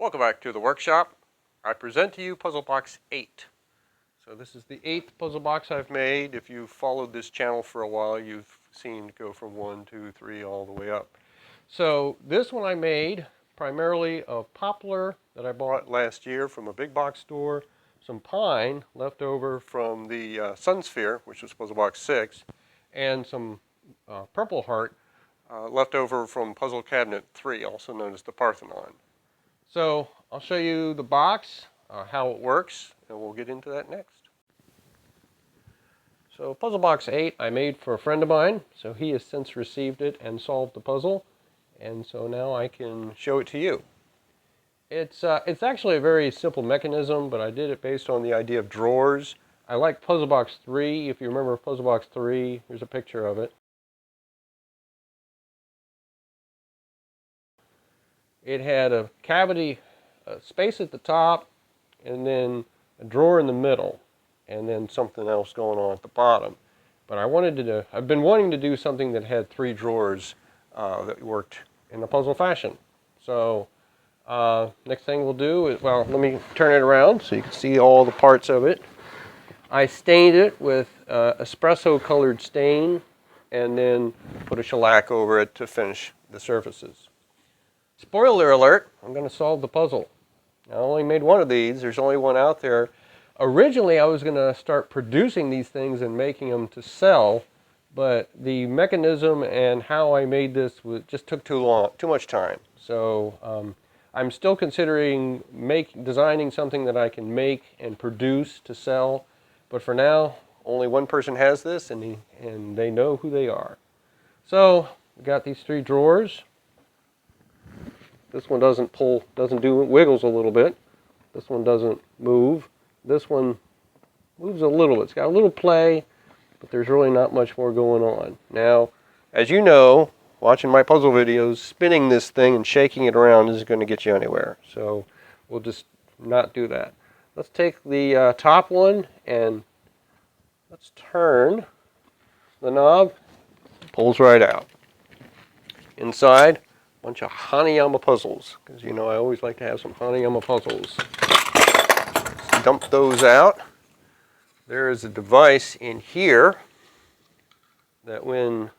Welcome back to the workshop. I present to you puzzle box 8. So this is the 8th puzzle box I've made. If you've followed this channel for a while, you've seen go from 1, 2, 3 all the way up. So this one I made primarily of poplar that I bought last year from a big box store, some pine left over from the Sun Sphere, which was puzzle box 6, and some purple heart left over from puzzle cabinet 3, also known as the Parthenon. So I'll show you the box, how it works, and we'll get into that next. So puzzle box 8 I made for a friend of mine, so he has since received it and solved the puzzle, and so now I can show it to you. It's actually a very simple mechanism, but I did it based on the idea of drawers. I like puzzle box 3. If you remember puzzle box 3, here's a picture of it. It had a cavity, space at the top, and then a drawer in the middle, and then something else going on at the bottom. But I've been wanting to do something that had 3 drawers that worked in a puzzle fashion. So next thing we'll do is, well, let me turn it around so you can see all the parts of it. I stained it with espresso colored stain, and then put a shellac over it to finish the surfaces. Spoiler alert, I'm going to solve the puzzle. I only made one of these. There's only one out there. Originally, I was going to start producing these things and making them to sell, but the mechanism and how I made this just took too much time. So I'm still considering designing something that I can make and produce to sell, but for now, only one person has this, and they know who they are. So we got these 3 drawers. This one wiggles a little bit. This one doesn't move. This one moves a little bit. It's got a little play, but there's really not much more going on. Now, as you know, watching my puzzle videos, spinning this thing and shaking it around isn't going to get you anywhere. So we'll just not do that. Let's take the top one and let's turn the knob. Pulls right out. Inside, bunch of Hanayama puzzles, because you know I always like to have some Hanayama puzzles. Let's dump those out. There is a device in here that when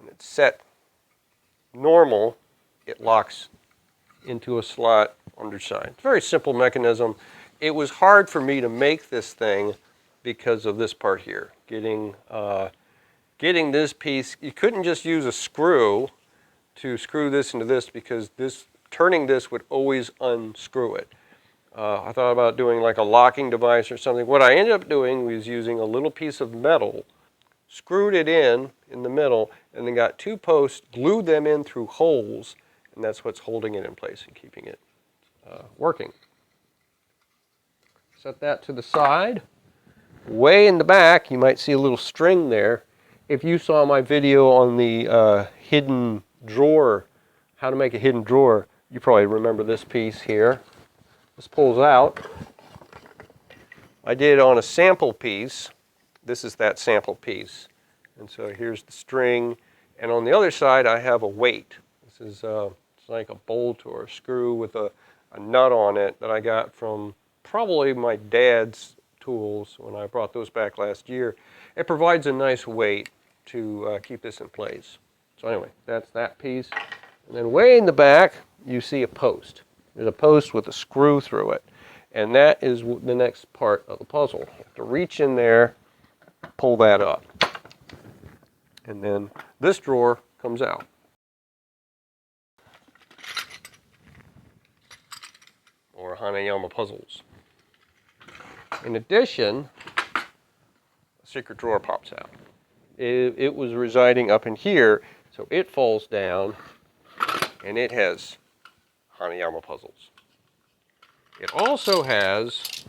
it's set normal, it locks into a slot underside. It's a very simple mechanism. It was hard for me to make this thing because of this part here. Getting this piece, you couldn't just use a screw to screw this into this, because turning this would always unscrew it. I thought about doing like a locking device or something. What I ended up doing was using a little piece of metal, screwed it in the middle, and then got 2 posts, glued them in through holes, and that's what's holding it in place and keeping it working. Set that to the side. Way in the back, you might see a little string there. If you saw my video on the hidden drawer, how to make a hidden drawer, you probably remember this piece here. This pulls out. I did it on a sample piece. This is that sample piece. And so here's the string. And on the other side, I have a weight. This is it's like a bolt or a screw with a nut on it that I got from probably my dad's tools when I brought those back last year. It provides a nice weight to keep this in place. So anyway, that's that piece. And then way in the back, you see a post. There's a post with a screw through it. And that is the next part of the puzzle. You have to reach in there, pull that up. And then this drawer comes out. Or Hanayama puzzles. In addition, a secret drawer pops out. It was residing up in here, so it falls down, and it has Hanayama puzzles. It also has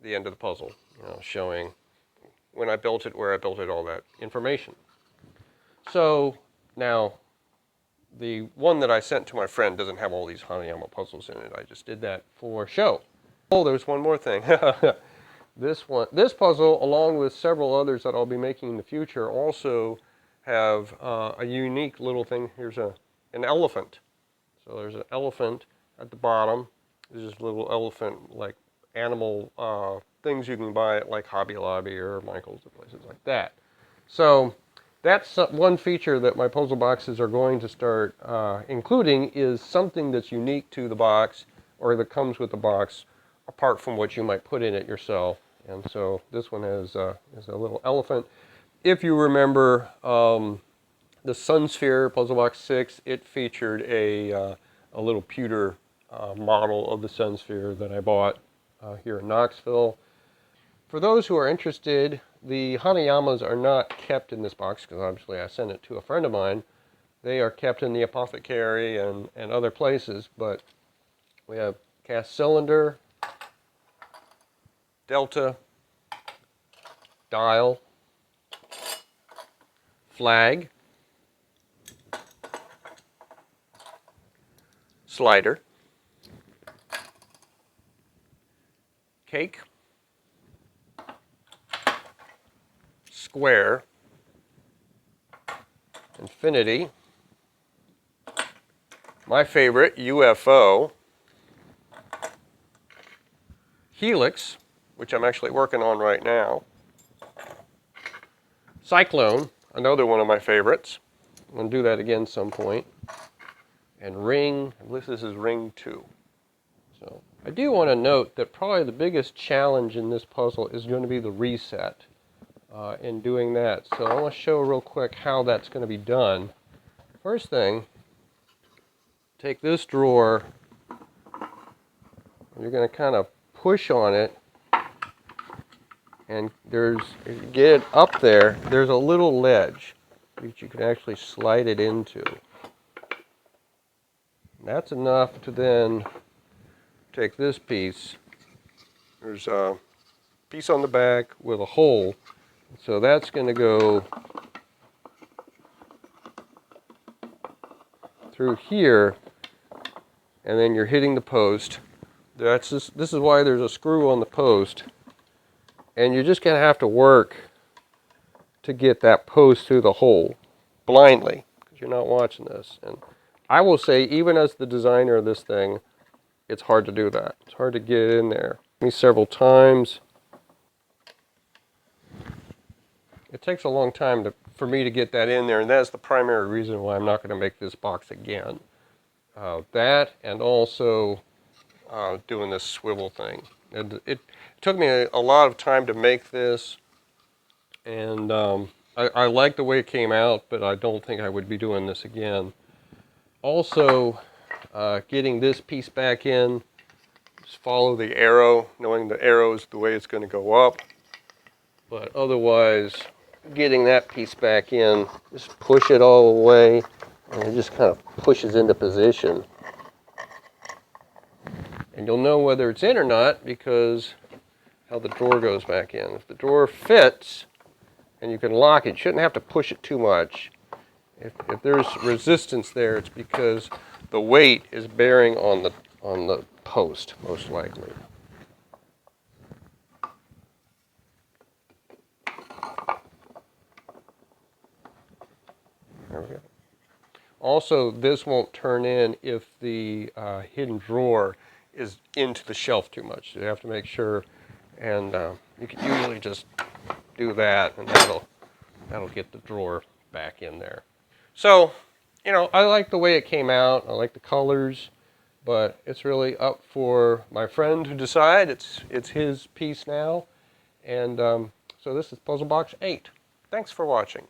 the end of the puzzle, showing when I built it, where I built it, all that information. So now, the one that I sent to my friend doesn't have all these Hanayama puzzles in it. I just did that for show. Oh, there's one more thing. This puzzle, along with several others that I'll be making in the future, also have a unique little thing. Here's an elephant. So there's an elephant at the bottom. There's just little elephant like animal things you can buy at like Hobby Lobby or Michael's or places like that. So that's one feature that my puzzle boxes are going to start including, is something that's unique to the box or that comes with the box apart from what you might put in it yourself. And so this one is a little elephant. If you remember the Sun Sphere Puzzle Box 6, it featured a little pewter model of the Sun Sphere that I bought here in Knoxville. For those who are interested, the Hanayamas are not kept in this box because obviously I sent it to a friend of mine. They are kept in the apothecary and other places, but we have cast cylinder, delta, dial, flag, slider, cake, square, infinity, my favorite, UFO, helix, which I'm actually working on right now, cyclone, another one of my favorites. I'm going to do that again some point. And ring, I believe this is ring 2. So I do want to note that probably the biggest challenge in this puzzle is going to be the reset in doing that. So I want to show real quick how that's going to be done. First thing, take this drawer, you're going to kind of push on it, and if you get it up there, there's a little ledge that you can actually slide it into. That's enough to then take this piece. There's a piece on the back with a hole. So that's going to go through here, and then you're hitting the post. This is why there's a screw on the post. And you're just going to have to work to get that post through the hole blindly, because you're not watching this. And I will say, even as the designer of this thing, it's hard to do that. It's hard to get it in there. Me several times. It takes a long time for me to get that in there, and that's the primary reason why I'm not going to make this box again. That, and also doing this swivel thing. And it took me a lot of time to make this, and I like the way it came out, but I don't think I would be doing this again. Also, getting this piece back in, just follow the arrow, knowing the arrow is the way it's going to go up. But otherwise, getting that piece back in, just push it all the way, and it just kind of pushes into position. And you'll know whether it's in or not because how the drawer goes back in. If the drawer fits and you can lock it, you shouldn't have to push it too much. If there's resistance there, it's because the weight is bearing on the post, most likely. There we go. Also, this won't turn in if the hidden drawer is into the shelf too much. So you have to make sure, and you can usually just do that, and that'll get the drawer back in there. So, you know, I like the way it came out. I like the colors, but it's really up for my friend to decide. It's his piece now, and so this is Puzzle Box 8. Thanks for watching.